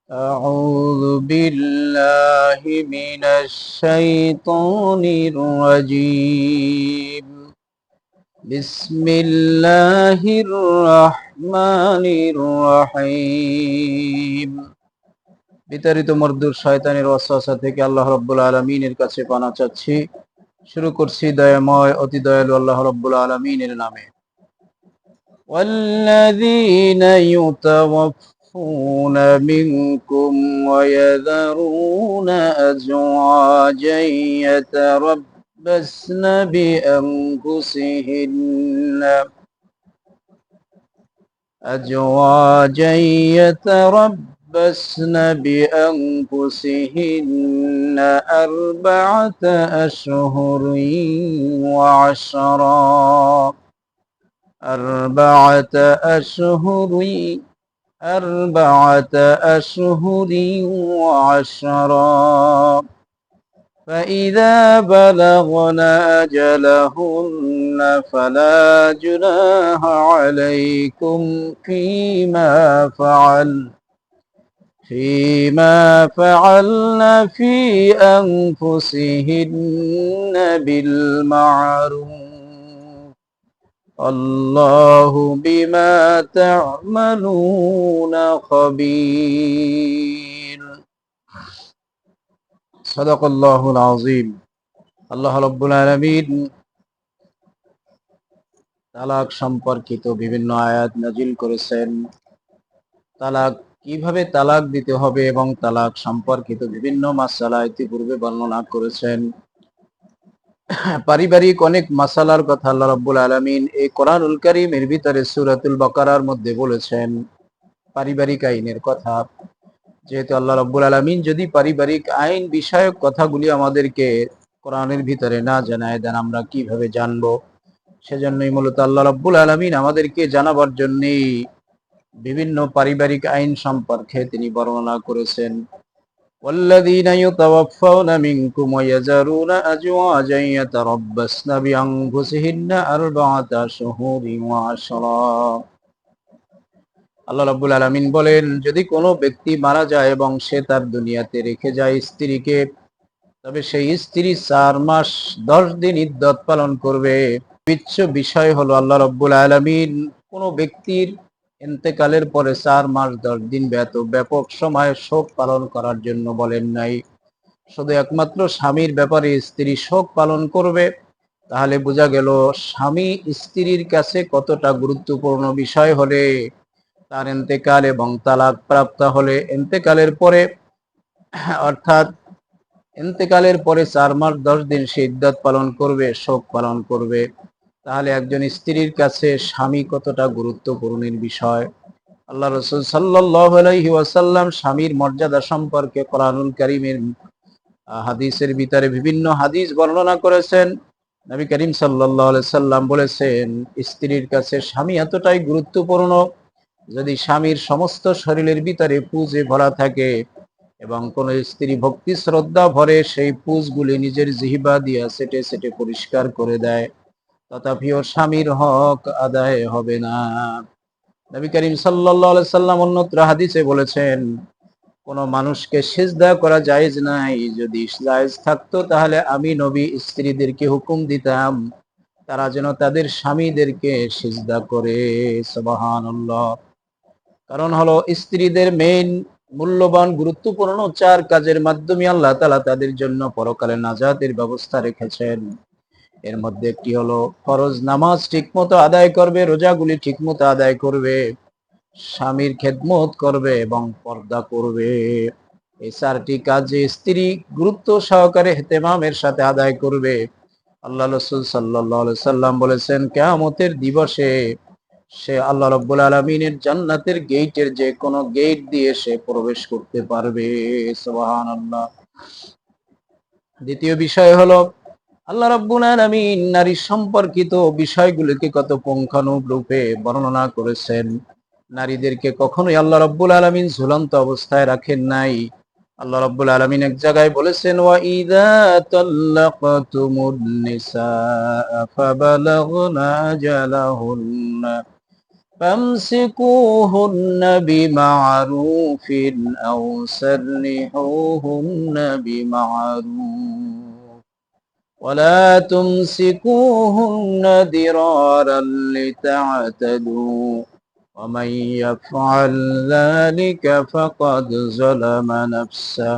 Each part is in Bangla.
أعوذ بالله من الشيطان الرجيم بسم الله الرحمن الرحيم বিতাড়িত মরদুর শয়তানের ওয়াসওয়াসা থেকে আল্লাহ রাব্বুল আলামিনের কাছে পানা চাচ্ছি। শুরু করছি দয়াময় অতি দয়ালু আল্লাহ রাব্বুল আলামিনের নামে। والذين يتوفون منكم ويذرون أزواجا يتربصن بأنفسهن أربعة أشهر وعشرا أربعة أشهر وعشرا فإذا بلغن أجلهن فلا جناح عليكم فيما فعلن في أنفسهن بالمعروف الله بما تعملون خبير صدق الله العظيم আল্লাহ রাব্বুল আলামিন তালাক সম্পর্কিত বিভিন্ন আয়াত নাজিল করেছেন। তালাক কিভাবে তালাক দিতে হবে এবং তালাক সম্পর্কিত বিভিন্ন মাসালা ইতিপূর্বে বর্ণনা করেছেন। পারিবারিক অনেক মাসালার কথা আল্লাহ রাব্বুল আলামিন এই কোরআনুল কারীমের ভিতরে সূরাতুল বাকারার মধ্যে বলেছেন। পারিবারিক আইনের কথা, যেহেতু আল্লাহ রাব্বুল আলামিন যদি পারিবারিক আইন বিষয়ক কথাগুলি আমাদেরকে কোরআনের ভিতরে না জানায় দেন, আমরা কিভাবে জানবো? সেজন্যই মূলত আল্লাহ রাব্বুল আলামিন আমাদেরকে জানাবার জন্যই বিভিন্ন পারিবারিক আইন সম্পর্কে তিনি বর্ণনা করেছেন। والذين يتوفون منكم ويذرون أزواجا يتربصن بأنفسهن أربعة أشهر وعشرا আল্লাহ রাব্বুল আলামিন বলেন, যদি কোনো ব্যক্তি মারা যায় এবং সে তার দুনিয়াতে রেখে যায় স্ত্রীকে, তবে সেই স্ত্রী 4 মাস 10 দিন ইদ্দত পালন করবে। বিষয় হলো আল্লাহ রাব্বুল আলামিন কোনো ব্যক্তির ইন্তেকালের পরে 4 মাস 10 দিন ব্যাপক সময় শোক পালন করার জন্য বলেন নাই। শুধু একমাত্র স্বামীর ব্যাপারে স্ত্রী শোক পালন করবে। তাহলে বোঝা গেল স্বামী স্ত্রীর কাছে কতটা গুরুত্বপূর্ণ বিষয় হলে তার ইন্তেকাল এবং তালাক প্রাপ্ত হলে ইন্তেকালের পরে, অর্থাৎ ইন্তেকালের পরে 4 মাস 10 দিন সে ইদ্দত পালন করবে, শোক পালন করবে। তাহলে একজন স্ত্রীর কাছে স্বামী কতটা গুরুত্বপূর্ণের বিষয়। আল্লাহ রাসূল সাল্লাল্লাহু আলাইহি ওয়াসাল্লাম স্বামীর মর্যাদা সম্পর্কে কোরআনুল কারীমের হাদিসের ভিতরে বিভিন্ন হাদিস বর্ণনা করেছেন। নবী করিম সাল্লাল্লাহু আলাইহি সাল্লাম বলেছেন, স্ত্রীর কাছে স্বামী এতটাই গুরুত্বপূর্ণ, যদি স্বামীর সমস্ত শরীরের ভিতরে পুঁজে ভরা থাকে এবং কোন স্ত্রী ভক্তি শ্রদ্ধা ভরে সেই পুঁজগুলি নিজের জিহ্বা দিয়া সেটে সেটে পরিষ্কার করে দেয়, তথাপিও স্বামীর হক আদায় হবে না। নবী করিম সাল্লাল্লাহু আলাইহি সাল্লাম অন্যত্র হাদিসে বলেছেন, কোন মানুষকে সিজদা করা জায়েজ নাই, যদি জায়েজ থাকতো তাহলে আমি নবী স্ত্রীদেরকে হুকুম দিতাম তারা যেন তাদের স্বামীদেরকে সিজদা করে। সুবহানাল্লাহ। কারণ হলো স্ত্রীদের মেইন মূল্যবান গুরুত্বপূর্ণ 4 কাজের মাধ্যমে আল্লাহ তাআলা তাদের জন্য পরকালে নাজাতের ব্যবস্থা রেখেছেন। এর মধ্যে একটি হলো ফরজ নামাজ ঠিকমতো আদায় করবে, রোজাগুলি ঠিকমতো আদায় করবে, স্বামীর খেদমত করবে এবং পর্দা করবে। এই 4টি কাজে স্ত্রী গুরুত্ব সহকারে ইহতিমামের সাথে আদায় করবে। আল্লাহ রাসূল সাল্লাল্লাহু আলাইহি সাল্লাম বলেছেন, কিয়ামতের দিবসে সে আল্লাহ রাব্বুল আলামিনের জান্নাতের গেটের যে কোনো গেট দিয়ে সে প্রবেশ করতে পারবে। সুবহানাল্লাহ। দ্বিতীয় বিষয় হলো আল্লাহ রাব্বুল আলামিন নারী সম্পর্কিত বিষয়গুলোকে কত পুঙ্খানুরূপে বর্ণনা করেছেন। নারীদেরকে কখনোই আল্লাহ রাব্বুল আলামিন ঝুলন্ত অবস্থায় রাখেন নাই। আল্লাহ রাব্বুল আলামিন এক জায়গায় বলেছেন, ওয়া ইযা তাল্লাকতুমুন নিসা ফাবালাগনা আজালাহুন্না فامسكوهن بمعروف أو سرحوهن بمعروف ولا تمسكوهن ضرارا لتعتدوا ومن يفعل ذلك فقد ظلم نفسه।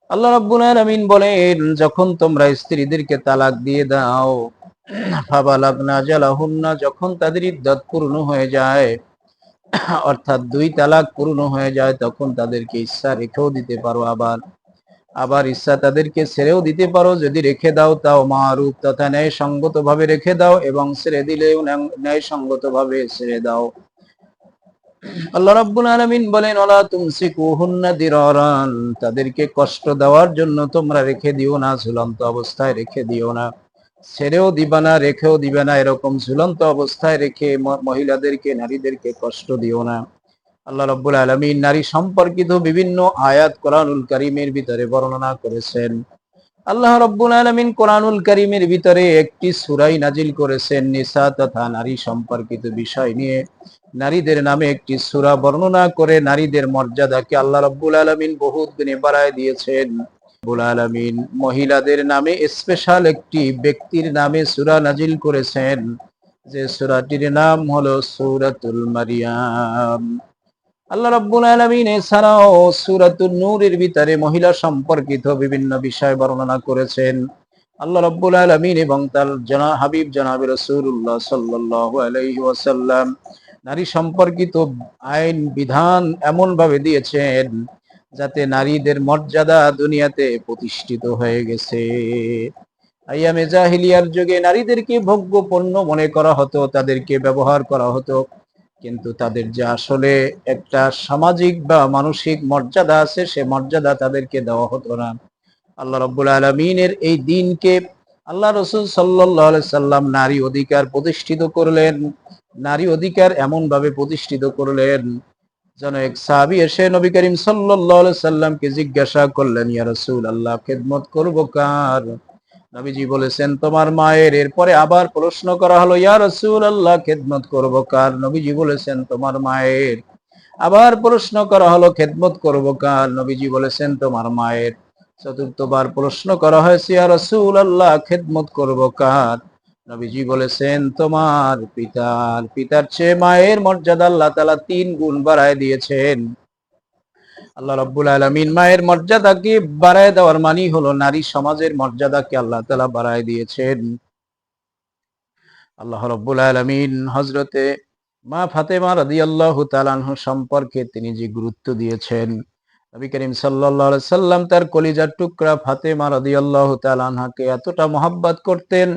আল্লাহ রাব্বুল আলামিন বলেন, যখন তোমরা স্ত্রীদেরকে তালাক দিয়ে দাও, ফাবালাগনা আজালাহুন্না, যখন তাদের ইদ্দত পূর্ণ হয়ে যায়, অর্থাৎ 2 তালাক পূর্ণ হয়ে যায়, তখন তাদেরকে ইচ্ছা রেখেও দিতে পারো, আবার আবার ইচ্ছা তাদেরকে ছেড়েও দিতে পারো। যদি রেখে দাও তাও মারুফ তথা ন্যায়সঙ্গত ভাবে রেখে দাও, এবং ছেড়ে দিলেও ন্যায়সঙ্গত ভাবে ছেড়ে দাও। আল্লাহ রাব্বুল আলামিন বলেন, ওয়ালা তুমসিকুহুন্না দিরারান, তাদেরকে কষ্ট দেওয়ার জন্য তোমরা রেখে দিও না, ঝুলন্ত অবস্থায় রেখে দিও না, ছেড়েও দিবা না, রেখেও দিবে না, এরকম ঝুলন্ত অবস্থায় রেখে মহিলাদেরকে, নারীদেরকে কষ্ট দিও না। আল্লাহ রাব্বুল আলামিন নারী সম্পর্কিত বিভিন্ন আয়াত কোরআনুল কারীমের ভিতরে বর্ণনা করেছেন। আল্লাহ রাব্বুল আলামিন কোরআনুল কারীমের ভিতরে একটি সূরা নাজিল করেছেন নিসা তথা নারী সম্পর্কিত বিষয় নিয়ে। নারীদের নামে একটি সূরা বর্ণনা করে নারীদের মর্যাদাকে আল্লাহ রাব্বুল আলামিন বহুত গুণে বাড়ায় দিয়েছেন। রাব্বুল আলামিন মহিলাদের নামে স্পেশাল একটি ব্যক্তির নামে সূরা নাজিল করেছেন, যে সূরাটির নাম হলো সূরাতুল মারিয়াম। আল্লাহ রাব্বুল আলামিন এছাড়াও সূরাতুন নূরের ভিতরে মহিলা সম্পর্কিত বিভিন্ন বিষয় বর্ণনা করেছেন। আল্লাহ রাব্বুল আলামিন এবং তার হাবিব জনাবে রাসূলুল্লাহ সাল্লাল্লাহু আলাইহি ওয়াসাল্লাম নারী সম্পর্কিত আইন বিধান এমন ভাবে দিয়েছেন যাতে নারীদের মর্যাদা দুনিয়াতে প্রতিষ্ঠিত হয়ে গেছে। আইয়ামে জাহিলিয়ার যুগে নারীদেরকে ভোগ্য পণ্য মনে করা হতো, তাদেরকে ব্যবহার করা হতো, কিন্তু তাদের যে আসলে একটা সামাজিক বা মানসিক মর্যাদা আছে, সে মর্যাদা তাদেরকে দেওয়া হতো না। আল্লাহ রাব্বুল আলামিনের এই দিনকে আল্লাহ রাসূল সাল্লাল্লাহু আলাইহি সাল্লাম নারী অধিকার প্রতিষ্ঠিত করলেন। নারী অধিকার এমন ভাবে প্রতিষ্ঠিত করলেন যেন এক সাহাবী এসে নবী করিম সাল্লাল্লাহু আলাইহি সাল্লামকে জিজ্ঞাসা করলেন, ইয়া রাসূলুল্লাহ, খেদমত করব কার? নবীজি বলেছেন, তোমার মায়ের। এরপরে আবার প্রশ্ন করা হলো, ইয়া রাসূলুল্লাহ, খেদমত করব কার? নবীজি বলেছেন, তোমার মায়ের। আবার প্রশ্ন করা হলো, খেদমত করব কার? নবীজি বলেছেন, তোমার মায়ের। চতুর্থবার প্রশ্ন করা হয়েছে, ইয়া রাসূলুল্লাহ, খেদমত করব কার? নবীজি বলেছেন, তোমার পিতার। পিতার চেয়ে মায়ের মর্যাদা আল্লাহ তাআলা 3 গুণ বাড়ায় দিয়েছেন। আল্লাহ রাব্বুল আলামিন মায়ের মর্যাদাকে বাড়ায় দেওয়ার মানে হলো নারী সমাজের মর্যাদাকে আল্লাহ তাআলা বাড়ায় দিয়েছেন। আল্লাহ রাব্বুল আলামিন হযরতে মা ফাতেমা রাদিয়াল্লাহু তাআলা আনহা সম্পর্কে তিনি যে গুরুত্ব দিয়েছেন, নবী করিম সাল্লাল্লাহু আলাইহি সাল্লাম তার কলিজার টুকরা ফাতেমা রাদিয়াল্লাহু তাআলা আনহাকে এতটা মহব্বত করতেন,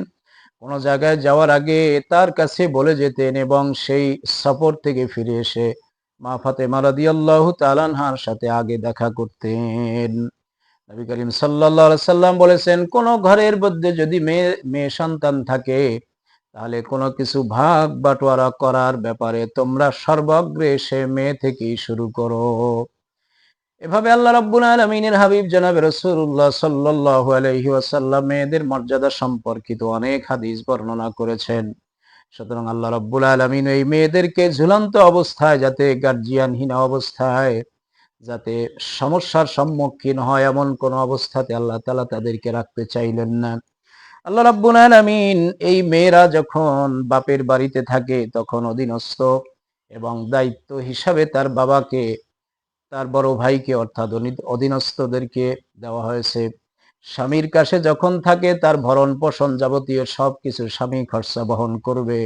কোন জায়গায় যাওয়ার আগে তার কাছে বলে যেতেন, এবং সেই সফর থেকে ফিরে এসে মা ফাতেমা রাদিয়াল্লাহু তাআলা আনহার সাথে আগে দেখা করতেন। নবী করিম সাল্লাল্লাহু আলাইহি সাল্লাম বলেছেন, কোন ঘরের মধ্যে যদি মেয়ে সন্তান থাকে, তাহলে কোনো কিছু ভাগ বাটোয়ারা করার ব্যাপারে তোমরা সর্বাগ্রে সে মেয়ে থেকেই শুরু করো। এভাবে আল্লাহ রাব্বুল আলামিনের হাবিব জনাবে রাসূলুল্লাহ সাল্লাল্লাহু আলাইহি ওয়াসাল্লাম মেয়েদের মর্যাদা সম্পর্কিত অনেক হাদিস বর্ণনা করেছেন। সুতরাং আল্লাহ রাব্বুল আলামিন এই মেয়েদেরকে ঝুলন্ত অবস্থায়, যাতে গার্জিয়ানহীন অবস্থায়, যাতে সমস্যার সম্মুখীন হয় এমন কোন অবস্থাতে আল্লাহ তাআলা তাদেরকে রাখতে চাইলেন না। আল্লাহ রাব্বুল আলামিন এই মেয়েরা যখন বাপের বাড়িতে থাকে তখন অধীনস্থ এবং দায়িত্ব হিসাবে তার বাবাকে, তার বড় ভাইকে অর্থাৎ অধীনস্থদেরকে দেওয়া হয়েছে। স্বামীর কাছে যখন থাকে তার ভরণ পোষণ যাবতীয় সবকিছু স্বামী খরচা বহন করবে।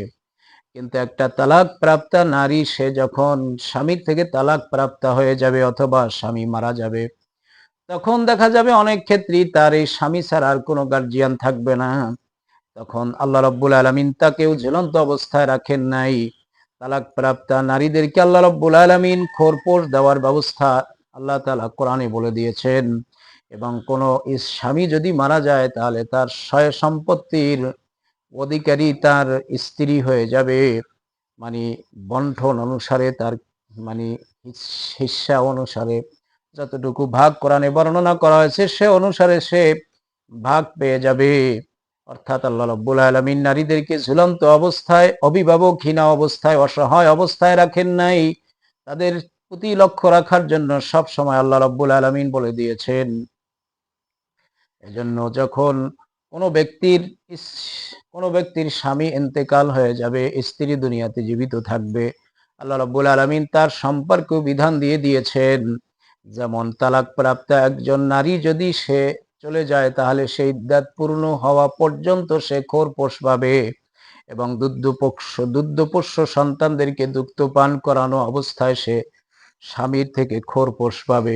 কিন্তু একটা তালাক প্রাপ্তা নারী, সে যখন স্বামীর থেকে তালাক প্রাপ্তা হয়ে যাবে অথবা স্বামী মারা যাবে, তখন দেখা যাবে অনেক ক্ষেত্রেই তার এই স্বামী ছাড়া আর কোনো গার্জিয়ান থাকবে না। তখন আল্লাহ রাব্বুল আলামিন তাকেও ঝুলন্ত অবস্থায় রাখেন নাই। তালাক প্রাপ্তা নারীদেরকে আল্লাহ রাব্বুল আলামিন খোরপোশ দেওয়ার ব্যবস্থা আল্লাহ তাআলা কোরআনে বলে দিয়েছেন, এবং কোন স্বামী যদি মারা যায় তাহলে তার সয় সম্পত্তির অধিকারী তার স্ত্রী হয়ে যাবে। মানে বন্টন অনুসারে তার, মানে হিস্সা অনুসারে যতটুকু ভাগ কোরআনে বর্ণনা করা হয়েছে সে অনুসারে সে ভাগ পেয়ে যাবে। অর্থাৎ আল্লাহ রাব্বুল আলামিন নারীদেরকে ঝুলন্ত অবস্থায়, অভিভাবকহীনা অবস্থায়, অসহায় অবস্থায় রাখেন নাই। তাদের প্রতি লক্ষ্য রাখার জন্য সব সময় আল্লাহ রাব্বুল আলামিন বলে দিয়েছেন। এজন্য যখন কোনো ব্যক্তির কোনো ব্যক্তির স্বামী ইন্তেকাল হয়ে যাবে, স্ত্রী দুনিয়াতে জীবিত থাকবে, আল্লাহ রাব্বুল আলামিন তার সম্পর্কেও বিধান দিয়ে দিয়েছেন। যেমন তালাক প্রাপ্ত একজন নারী যদি সে চলে যায়, তাহলে সেই ইদ্দাত পূর্ণ হওয়া পর্যন্ত সে খোরপোশ পাবে এবং দুগ্ধপোষ্য সন্তানদেরকে দুগ্ধপান করানো অবস্থায় সে স্বামীর থেকে খোরপোশ পাবে।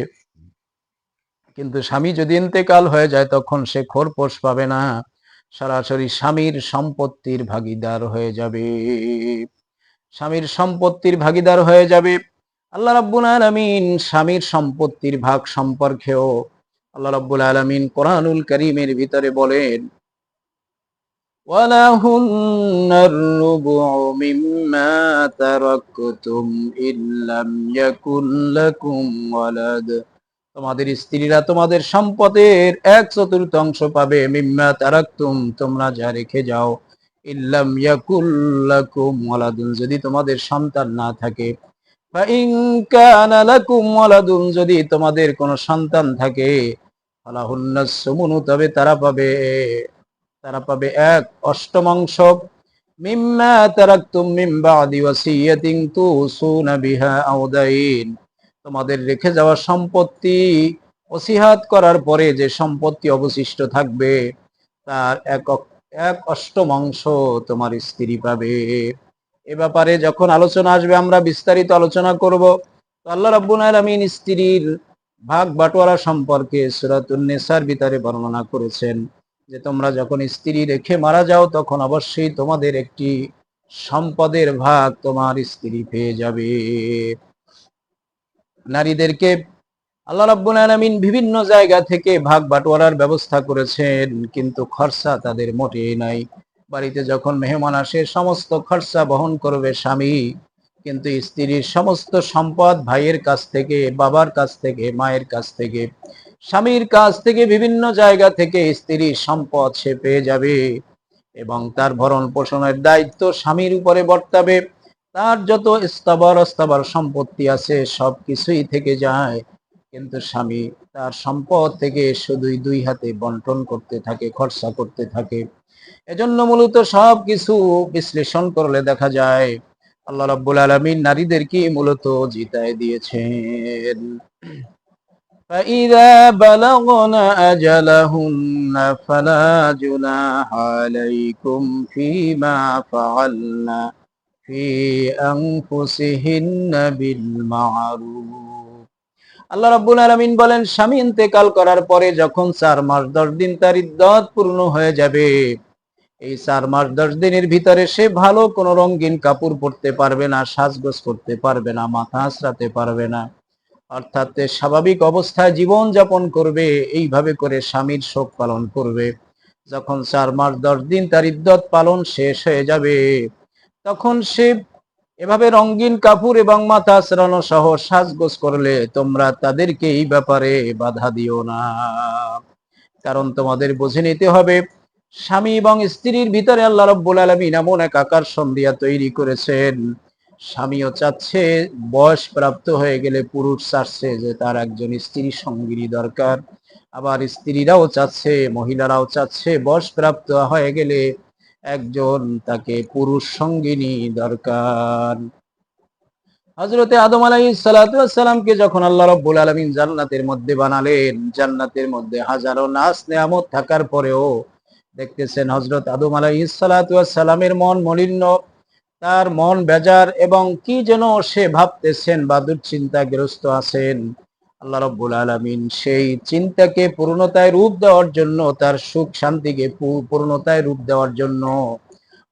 কিন্তু স্বামী যদি ইন্তেকাল হয়ে যায়, তখন সে খোরপোশ পাবে না, সরাসরি স্বামীর সম্পত্তির ভাগীদার হয়ে যাবে। স্বামীর সম্পত্তির ভাগীদার হয়ে যাবে। আল্লাহ রাব্বুল আলামিন স্বামীর সম্পত্তির ভাগ সম্পর্কেও আল্লাহ রাব্বুল আলামিন কোরআনুল কারীমের ভিতরে বলেন, ওয়ালাহুন্নার রুবুউ মিম্মা তারাকতুম ইল্লাম ইয়াকুল লাকুম ওয়ালাদ। তোমাদের স্ত্রীরা তোমাদের সম্পদের 1/4 পাবে। মিম্মা তারাকতুম, তোমরা যা রেখে যাও। ইল্লাম ইয়াকুল লাকুম ওয়ালাদুন, যদি তোমাদের সন্তান না থাকে। ফা ইন কানা লাকুম ওয়ালাদুন, যদি তোমাদের কোনো সন্তান থাকে, ফালাহুন্নাস সুমুনু, তবে তারা পাবে 1/8 মিম্মা তারাকতুম মিন বাদি ওয়াসিয়াতিন তুসুনা বিহা আও দাইন। তোমাদের রেখে যাওয়া সম্পত্তি ওসিহাত করার পরে যে সম্পত্তি অবশিষ্ট থাকবে, তার 1/8 তোমার স্ত্রী পাবে। এ ব্যাপারে যখন আলোচনা আসবে আমরা বিস্তারিত আলোচনা করব। তো আল্লাহ রাব্বুল আলামিন স্ত্রীর ভাগ বাটোয়ারা সম্পর্কে সূরাতুন নিসার ভিতরে বর্ণনা করেছেন যে তোমরা যখন স্ত্রী রেখে মারা যাও, তখন অবশ্যই তোমাদের একটি সম্পদের ভাগ তোমার স্ত্রী পেয়ে যাবে। নারীদেরকে আল্লাহ রাব্বুল আলামিন বিভিন্ন জায়গা থেকে ভাগ বাটোয়ারার ব্যবস্থা করেছেন, কিন্তু খরচা তাদের মোটেই নাই। বাড়িতে যখন মেহমান আসে, সমস্ত খরচা বহন করবে স্বামী, কিন্তু স্ত্রীর সমস্ত সম্পদ ভাইয়ের কাছ থেকে, বাবার কাছ থেকে, মায়ের কাছ থেকে, স্বামীর কাছ থেকে, বিভিন্ন জায়গা থেকে স্ত্রীর সম্পদ সে পেয়ে যাবে এবং তার ভরণ পোষণের দায়িত্ব স্বামীর উপরে বর্তাবে। তার যত স্থাবর সম্পত্তি আছে সব কিছুই থেকে যায়, কিন্তু স্বামী তার সম্পদ থেকে শুধুই 2 হাতে বন্টন করতে থাকে, খরচা করতে থাকে। এজন্য মূলত সবকিছু বিশ্লেষণ করলে দেখা যায় আল্লাহ রাব্বুল আলামিন নারীদেরকে মূলত জিতায় দিয়েছেন। فإذا بلغن أجلهن فلا جناح عليكم فيما فعلن في أنفسهن بالمعروف। আল্লাহ রাব্বুল আলামিন বলেন, স্বামী ইন্তেকাল করার পরে যখন 4 মাস 10 দিন তার ইদ্দত পূর্ণ হয়ে যাবে, এই 4 মাস 10 দিনের ভিতরে সে ভালো কোনো রঙিন কাপড় পরতে পারবে না, সাজগোজ করতে পারবে না, মাথা আঁচড়াতে পারবে না। অর্থাৎ স্বাভাবিক অবস্থায় জীবন যাপন করবে, এইভাবে করে স্বামীর শোক পালন করবে। যখন 4 মাস 10 দিন তার ইদ্দত পালন শেষ হয়ে যাবে, তখন সে এভাবে রঙিন কাপড় এবং মাথা আঁচড়ানো সহ সাজগোজ করলে তোমরা তাদেরকে এই ব্যাপারে বাধা দিও না। কারণ তোমাদের বুঝে নিতে হবে, স্বামী এবং স্ত্রীর ভিতরে আল্লাহ রাব্বুল আলামিন এমন এক আকর্ষণ দিয়া তৈরি করেছেন। স্বামীও চাচ্ছে বয়স প্রাপ্ত হয়ে গেলে, পুরুষ চাচ্ছে যে তার একজন স্ত্রী সঙ্গিনী দরকার। আবার স্ত্রীরাও চাচ্ছে, মহিলারাও চাচ্ছে বয়স প্রাপ্ত হয়ে গেলে একজন তাকে পুরুষ সঙ্গিনী দরকার। হযরতে আদম আলাইহিস সালাতু ওয়াস সালামকে যখন আল্লাহ রাব্বুল আলামিন জান্নাতের মধ্যে বানালেন, জান্নাতের মধ্যে হাজারো নাজ নেয়ামত থাকার পরেও দেখতেছেন হযরত আদম আলাইহিস সালাতু ওয়াস সালামের মন মলিন, তার মন বেজার এবং কি যেন সে ভাবতেছেন বা দুশ্চিন্তাগ্রস্ত আছেন। আল্লাহ রাব্বুল আলামিন সেই চিন্তাকে পূর্ণতায় রূপ দেওয়ার জন্য, তার সুখ শান্তিকে পূর্ণতায় রূপ দেওয়ার জন্য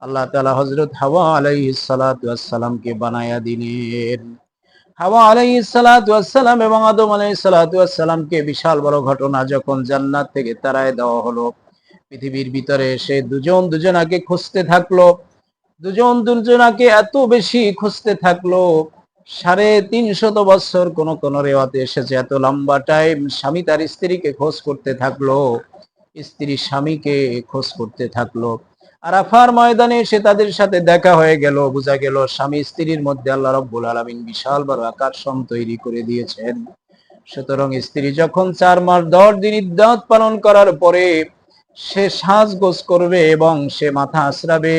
আল্লাহ তাআলা হযরত হাওয়া আলাইহিস সালাতু ওয়াস সালামকে বানায়া দিলেন। হাওয়া আলাইহিস সালাতু ওয়াস সালাম এবং আদম আলাইহিস সালাতু ওয়াস সালামকে বিশাল বড় ঘটনা যখন জান্নাত থেকে তাড়ায় দেওয়া হলো, পৃথিবীর ভিতরে এসে দুজন দুজনাকে খুঁজতে থাকলো। দুজন দুজনাকে এত বেশি খুঁজতে থাকলো, 350 বছর কোন কোন রেওয়াতে এসেছে এত লম্বা টাইম স্বামী তার স্ত্রীকে খোঁজ করতে থাকলো। স্ত্রী স্বামীকে খোঁজ করতে থাকলো। আরাফার ময়দানে এসে তাদের সাথে দেখা হয়ে গেল, বোঝা গেল স্বামী স্ত্রীর মধ্যে আল্লাহ রাব্বুল আলামিন বিশাল বড় আকর্ষণ তৈরি করে দিয়েছেন। সুতরাং স্ত্রী যখন 4 মাস 10 দিন ইদ্যত পালন করার পরে সে সাজগোজ করবে এবং সে মাথা আঁচড়াবে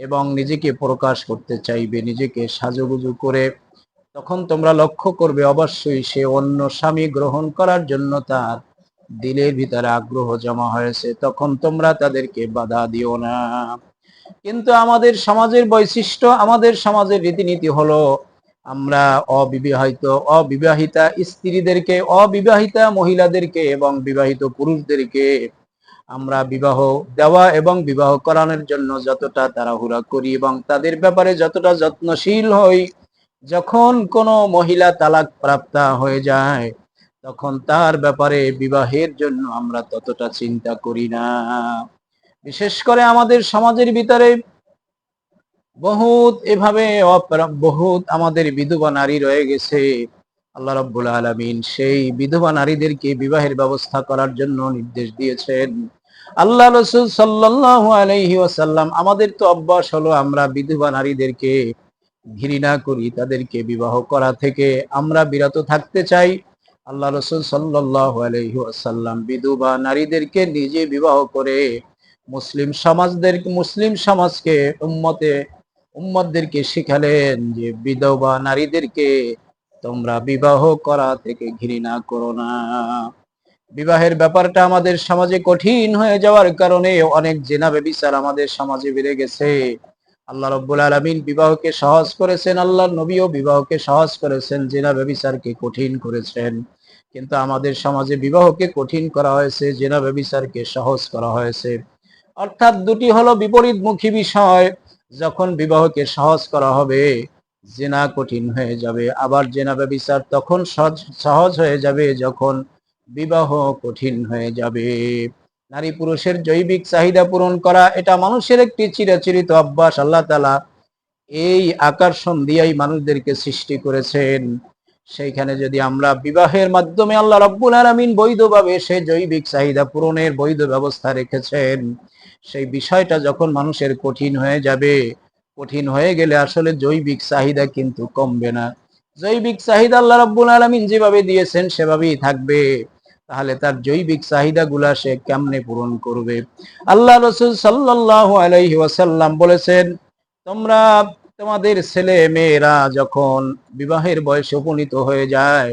এবং নিজেকে প্রকাশ করতে চাইবে, নিজেকে সাজুগুজু করে, তখন তোমরা লক্ষ্য করবে অবশ্যই সে অন্য স্বামী গ্রহণ করার জন্য তার দিলের ভিতরে আগ্রহ জমা হয়েছে। তখন তোমরা তাদেরকে বাধা দিও না। কিন্তু আমাদের সমাজের বৈশিষ্ট্য, আমাদের সমাজের রীতিনীতি হলো আমরা অবিবাহিতা স্ত্রীদেরকে, অবিবাহিতা মহিলাদেরকে এবং বিবাহিত পুরুষদেরকে আমরা বিবাহ দেওয়া এবং বিবাহ করানোর জন্য যতটা তাড়াহুড়া করি এবং তাদের ব্যাপারে যতটা যত্নশীল হই, যখন কোনো মহিলা তালাক প্রাপ্তা হয়ে যায় তখন তার ব্যাপারে বিবাহের জন্য আমরা ততটা চিন্তা করি না। বিশেষ করে আমাদের সমাজের ভিতরে বহুত আমাদের বিধবা নারী রয়ে গেছে। আল্লাহ রাব্বুল আলামিন সেই বিধবা নারীদেরকে বিবাহের ব্যবস্থা করার জন্য নির্দেশ দিয়েছেন। আল্লাহ রাসূল সাল্লাল্লাহু আলাইহি ওয়াসাল্লাম, আমাদের তো অভ্যাস হলো আমরা বিধবা নারীদেরকে ঘৃণা করি, তাদেরকে বিবাহ করা থেকে আমরা বিরত থাকতে চাই। আল্লাহ রাসূল সাল্লাল্লাহু আলাইহি ওয়াসাল্লাম বিধবা নারীদেরকে নিজে বিবাহ করে মুসলিম সমাজকে উম্মতদেরকে শিখালেন যে বিধবা নারীদেরকে তোমরা বিবাহ করা থেকে ঘৃণা করো না। বিবাহের ব্যাপারটা আমাদের সমাজে কঠিন হয়ে যাওয়ার কারণে অনেক জিনা ব্যভিচার আমাদের সমাজে বেড়ে গেছে। আল্লাহ রাব্বুল আলামিন বিবাহকে সহজ করেছেন, আল্লাহর নবীও বিবাহকে সহজ করেছেন, জিনা ব্যভিচারকে কঠিন করেছেন। কিন্তু আমাদের সমাজে বিবাহকে কঠিন করা হয়েছে, জিনা ব্যভিচারকে সহজ করা হয়েছে। অর্থাৎ দুটি হলো বিপরীতমুখী বিষয়। যখন বিবাহকে সহজ করা হবে জিনা কঠিন হয়ে যাবে, আবার জিনা ব্যভিচার তখন সহজ হয়ে যাবে যখন বিবাহ কঠিন হয়ে যাবে। নারী পুরুষের জৈবিক চাহিদা পূরণ করা এটা মানুষের একটি চিরাচরিত অভ্যাস। আল্লাহ তাআলা এই আকর্ষণ দিয়েই মানুষদেরকে সৃষ্টি করেছেন। সেইখানে যদি আমরা বিবাহের মাধ্যমে আল্লাহ রাব্বুল আলামিন বৈধভাবে সে জৈবিক চাহিদা পূরণের বৈধ ব্যবস্থা রেখেছেন, সেই বিষয়টা যখন মানুষের কঠিন হয়ে যাবে, কঠিন হয়ে গেলে আসলে জৈবিক চাহিদা কিন্তু কমবে না। জৈবিক চাহিদা আল্লাহ রাব্বুল আলামিন যেভাবে দিয়েছেন সেভাবেই থাকবে। তাহলে তার জৈবিক চাহিদাগুলা সে কেমনে পূরণ করবে? আল্লাহ রাসূল সাল্লাল্লাহু আলাইহি ওয়াসাল্লাম বলেছেন, তোমরা তোমাদের ছেলে মেয়েরা যখন বিবাহের বয়সে উপনীত হয়ে যায়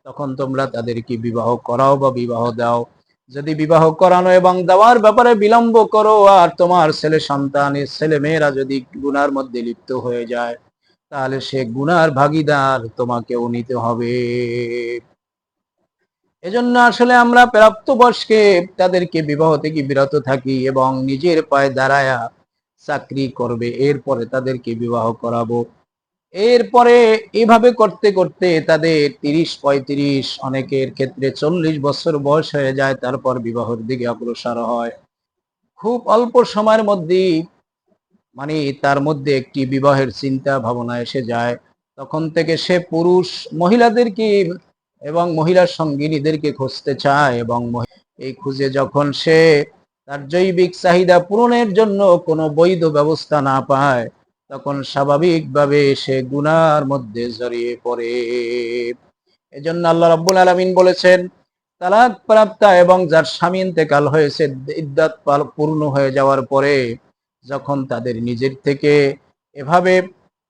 তখন তোমরা তাদেরকে বিবাহ করাও বা বিবাহ দাও। যদি বিবাহ করানো এবং দেওয়ার ব্যাপারে বিলম্ব করো আর তোমার ছেলে মেয়েরা যদি গুনার মধ্যে লিপ্ত হয়ে যায় তাহলে সে গুনার ভাগীদার তোমাকেও নিতে হবে। এজন্য আসলে আমরা প্রাপ্তবয়স্কে তাদেরকে বিবাহ থেকে বিরত থাকি এবং নিজের পায়ে দাঁড়ায়া চাকরি করবে এরপরে তাদেরকে বিবাহ করাবো। এরপরে এভাবে করতে করতে তাদের 30-35, অনেকের ক্ষেত্রে 40 বছর বয়স হয়ে যায়, তারপর বিবাহের দিকে অগ্রসর হয়। খুব অল্প সময়ের মধ্যেই মানে তার মধ্যে একটি বিবাহের চিন্তা ভাবনা এসে যায়। তখন থেকে সে পুরুষ মহিলাদেরকে এবং মহিলার সঙ্গিনীদেরকে খুঁজতে চায় এবং এই খুঁজে যখন সে তার জৈবিক চাহিদা পূরণের জন্য কোনো বৈধ ব্যবস্থা না পায় তখন স্বাভাবিকভাবে সে গুনার মধ্যে জড়িয়ে পড়ে। এজন্য আল্লাহ রাব্বুল আলামিন বলেছেন, তালাক প্রাপ্তা এবং যার স্বামী ইন্তেকাল হয়েছে ইদ্দাত পূর্ণ হয়ে যাওয়ার পরে যখন তাদের নিজের থেকে এভাবে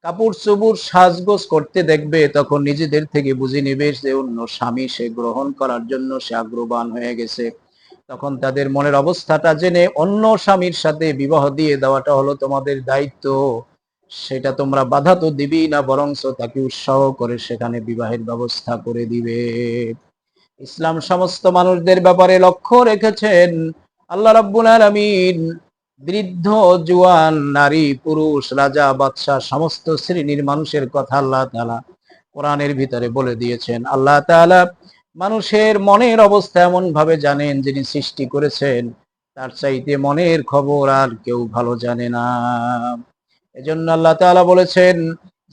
কাপড় চোপড় সাজগোজ করতে দেখবে তখন নিজেদের থেকে বুঝে নেবে যে অন্য স্বামী সে গ্রহণ করার জন্য সে আগ্রহবান হয়ে গেছে। তখন তাদের মনের অবস্থাটা জেনে অন্য স্বামীর সাথে বিবাহ দিয়ে দেওয়াটা হলো তোমাদের দায়িত্ব। সেটা তোমরা বাধা তো দিবেই না, বরঞ্চ তাকে উৎসাহ করে সেখানে বিবাহের ব্যবস্থা করে দিবে। ইসলাম সমস্ত মানুষদের ব্যাপারে লক্ষ্য রেখেছেন। আল্লাহ রাব্বুল আলামিন বৃদ্ধ জওয়ান নারী পুরুষ রাজা বাদশাহ সমস্ত শ্রেণীর মানুষের কথা আল্লাহ তাআলা কোরআনের ভিতরে বলে দিয়েছেন। আল্লাহ তাআলা মানুষের মনের অবস্থা এমন ভাবে জানেন, যিনি সৃষ্টি করেছেন তার চাইতে মনের খবর আর কেউ ভালো জানে না। এজন্য আল্লাহ তাআলা বলেছেন,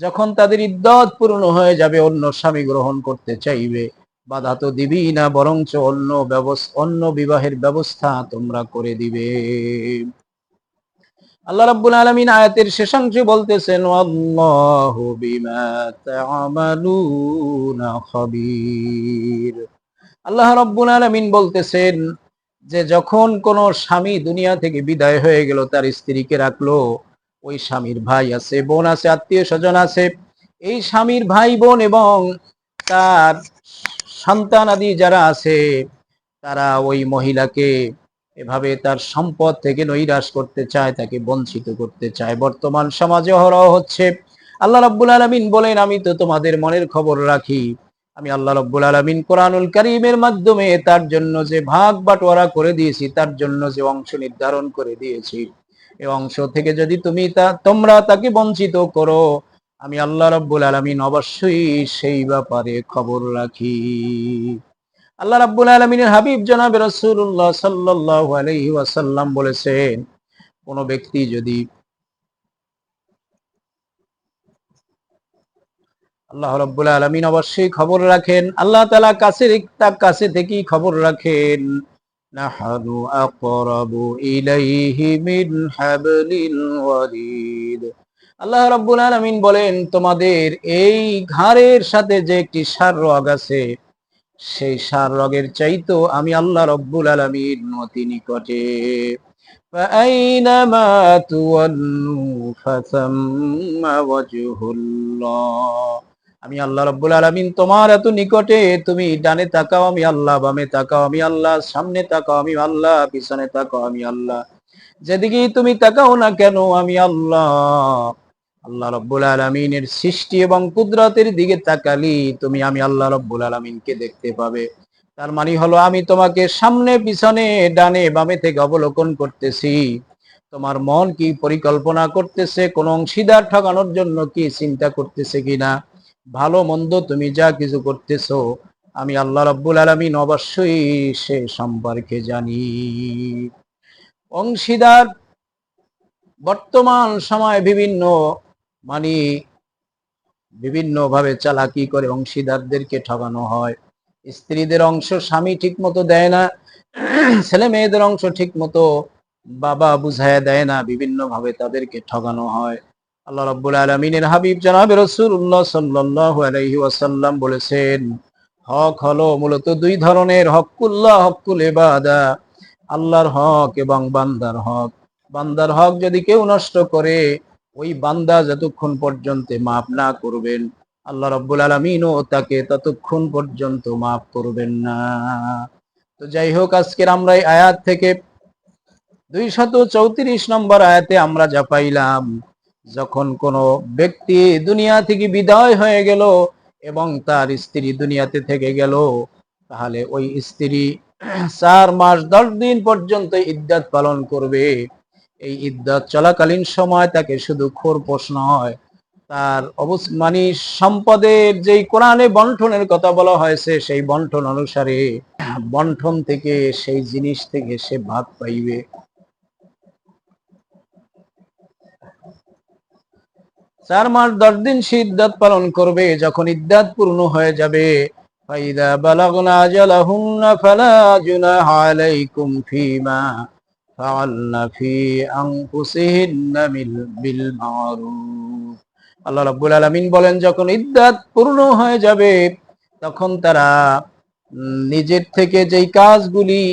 যখন তাদের ইদ্দত পূর্ণ হয়ে যাবে অন্য স্বামী গ্রহণ করতে চাইবে বাধা তো দিবি না, বরঞ্চ অন্য বিবাহের ব্যবস্থা তোমরা করে দিবে। আল্লাহ রাব্বুল আলামিন আয়াতের শেষাংশে বলতেছেন, আল্লাহু বিমা তা'মালুনা খাবীর। আল্লাহ রাব্বুল আলামিন বলতেছেন যে যখন কোন স্বামী দুনিয়া থেকে বিদায় হয়ে গেল, তার স্ত্রীকে রাখলো, ওই স্বামীর ভাই আছে, বোন আছে, আত্মীয় স্বজন আছে, এই স্বামীর ভাই বোন এবং তার সন্তান আদি যারা আছে, তারা ওই মহিলাকে এভাবে তার সম্পদ থেকে নৈরাশ করতে চায়, তাকে বঞ্চিত করতে চায়। বর্তমান সমাজে অহরহ হচ্ছে। আল্লাহ রাব্বুল আলামিন বলেন, আমি তো তোমাদের মনের খবর রাখি। আমি আল্লাহ রাব্বুল আলামিন কোরআনুল কারীমের মাধ্যমে তার জন্য যে ভাগ বাটোয়ারা করে দিয়েছি, তার জন্য যে অংশ নির্ধারণ করে দিয়েছি, এই অংশ থেকে যদি তোমরা তাকে বঞ্চিত করো, আমি আল্লাহ রাব্বুল আলামিন অবশ্যই সেই ব্যাপারে খবর রাখি। আল্লাহ রাব্বুল আলামিনের হাবিব জনাবে রাসূলুল্লাহ সাল্লাল্লাহু আলাইহি ওয়াসাল্লাম বলেছেন, কোন ব্যক্তি যদি আল্লাহ রাব্বুল আলামিন অবশ্যই খবর রাখেন, আল্লাহ তাআলা তার কাছে থেকেই খবর রাখেন। নাহানু আকরাবু ইলাইহি মিন হাবলিল ওয়ারিদ। আল্লাহ রাব্বুল আলামিন বলেন, তোমাদের এই ঘাড়ের সাথে যে একটি সার রগ আছে, সেই সার রগের চাইতো আমি আল্লাহ রাব্বুল আলামিন অতি নিকটে। فأينما تولوا فثم وجه الله। আমি আল্লাহ রাব্বুল আলামিন তোমার এত নিকটে, তুমি ডানে তাকাও আমি আল্লাহ, বামে তাকাও আমি আল্লাহ, সামনে তাকাও আমি আল্লাহ, পিছনে তাকাও আমি আল্লাহ, যেদিকেই তুমি তাকাও না কেন আমি আল্লাহ। আল্লাহ রাব্বুল আলামিনের সৃষ্টি এবং কুদরতের দিকে তাকালি তুমি আমি আল্লাহ রাব্বুল আলামিনকে দেখতে পাবে। তার মানে হলো, আমি তোমাকে সামনে পিছনে ডানে বামে থেকে অবলোকন করতেছি। তোমার মন কি পরিকল্পনা করতেছে, কোন অংশীদার ঠকানোর জন্য কি চিন্তা করতেছে কিনা, ভালো মন্দ তুমি যা কিছু করতেছো, আমি আল্লাহ রাব্বুল আলামিন অবশ্যই সে সম্পর্কে জানি। অংশীদার বর্তমান সময়ে মানে বিভিন্ন ভাবে চালাকি করে অংশীদারদেরকে ঠকানো হয়। স্ত্রীদের অংশ স্বামী ঠিক মতো দেয় না, ছেলে মেয়েদের অংশ ঠিক মতো বাবা বুঝায় দেয় না, বিভিন্ন ভাবে তাদেরকে ঠকানো হয়। আল্লাহ রাব্বুল আলামিনের হাবিব জনাবে রাসূলুল্লাহ সাল্লাল্লাহু আলাইহি ওয়াসাল্লাম বলেছেন, হক হলো মূলত দুই ধরনের, হক্কুল্লাহ, হক্কুল ইবাদা, আল্লাহর হক এবং বান্দার হক। বান্দার হক যদি কেউ নষ্ট করে, ওই বান্দা যতক্ষণ পর্যন্ত মাফ না করবেন, আল্লাহ রাব্বুল আলামিনও তাকে ততক্ষণ পর্যন্ত মাফ করবেন না। তো যাই হোক, আজকের আমরা এই আয়াত থেকে 234 নম্বর আয়াতে আমরা যা পাইলাম, যখন কোন ব্যক্তি দুনিয়া থেকে বিদায় হয়ে গেল এবং তার স্ত্রী দুনিয়াতে থেকে গেল, তাহলে ওই স্ত্রী 4 মাস 10 দিন পর্যন্ত ইদ্দাত পালন করবে। এই ইদ্দাত চলাকালীন সময় তাকে শুধু খোরপোশ নয়, তার মানে সম্পদের যেই কোরআনে বন্টনের কথা বলা হয়েছে, সেই বন্টন অনুসারে বন্টন থেকে, সেই জিনিস থেকে সে ভাগ পাইবে। 4 মাস 10 দিন সে ইদ্দাত পালন করবে। যখন ইদ্দাত পূর্ণ হয়ে যাবে, ফাইদা বালাগনা আজালাহুন্না ফালা জুনাহা আলাইকুম ফীমা ফাআলনা ফি আনফুসিহিন্না বিল মারুফ। আল্লাহ রাব্বুল আলামিন বলেন, যখন ইদ্দাত পূর্ণ হয়ে যাবে, তখন তারা নিজের থেকে যেই কাজগুলি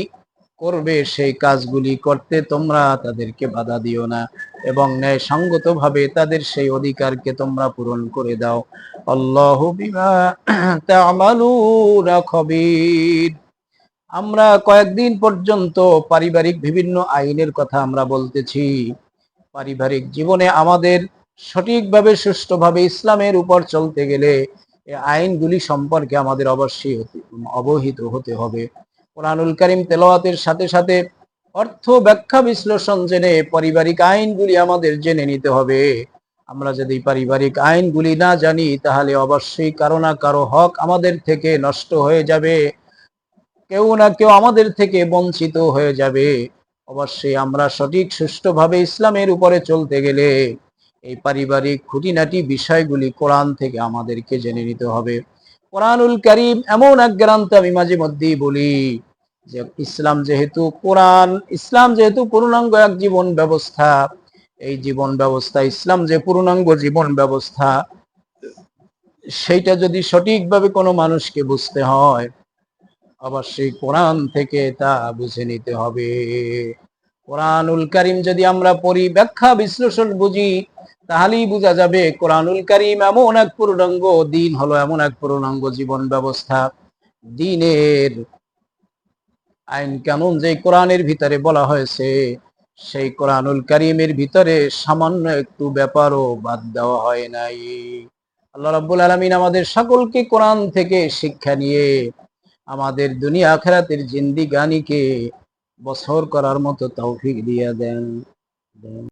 করবে, সেই কাজগুলি করতে তোমরা তাদেরকে বাধা দিও না এবং ন্যায়সঙ্গত ভাবে তাদের সেই অধিকারকে তোমরা পূরণ করে দাও। আল্লাহু বিমা তা'মালুনা খবীর। আমরা কয়েকদিন পর্যন্ত পারিবারিক বিভিন্ন আইনের কথা আমরা বলতেছি। পারিবারিক জীবনে আমাদের সঠিকভাবে সুষ্ঠুভাবে ইসলামের উপর চলতে গেলে এই আইনগুলি সম্পর্কে আমাদের অবশ্যই অবহিত হতে হবে। কোরআনুল কারীম তেলাওয়াতের সাথে সাথে অর্থ ব্যাখ্যা বিশ্লেষণ জেনে পারিবারিক আইনগুলি আমাদের জেনে নিতে হবে। আমরা যদি পারিবারিক আইনগুলি না জানি, তাহলে অবশ্যই কারো না কারো হক আমাদের থেকে নষ্ট হয়ে যাবে, কেউ না কেউ আমাদের থেকে বঞ্চিত হয়ে যাবে। অবশ্যই আমরা সঠিক সুষ্ঠুভাবে ইসলামের উপরে চলতে গেলে এই পারিবারিক খুঁটিনাটি বিষয়গুলি কোরআন থেকে আমাদেরকে জেনে নিতে হবে। কোরআনুল কারীম এমন এক গ্রন্থ, আমি মাঝে মধ্যেই বলি যে ইসলাম যেহেতু পূর্ণাঙ্গ এক জীবন ব্যবস্থা, এই জীবন ব্যবস্থা, ইসলাম যে পূর্ণাঙ্গ জীবন ব্যবস্থা, সেইটা যদি সঠিকভাবে কোনো মানুষকে বুঝতে হয়, অবশ্যই কোরআন থেকে তা বুঝে নিতে হবে। কোরআনুল কারীম যদি আমরা পড়ি, ব্যাখ্যা বিশ্লেষণ বুঝি, তাহলেই বোঝা যাবে কোরআনুল কারীম এমন এক পূর্ণাঙ্গ, দিন হলো এমন এক পূর্ণাঙ্গ জীবন ব্যবস্থা। দিনের আইন কানুন যে কোরআনের ভিতরে বলা হয়েছে, সেই কোরআনুল কারীমের ভিতরে সামান্য একটু ব্যাপারও বাদ দেওয়া হয় নাই। আল্লাহ রাব্বুল আলামিন আমাদের সকলকে কোরআন থেকে শিক্ষা নিয়ে আমাদের দুনিয়া আখিরাতের জিন্দেগানিকে বছর করার মতো তৌফিক দিয়ে দেন।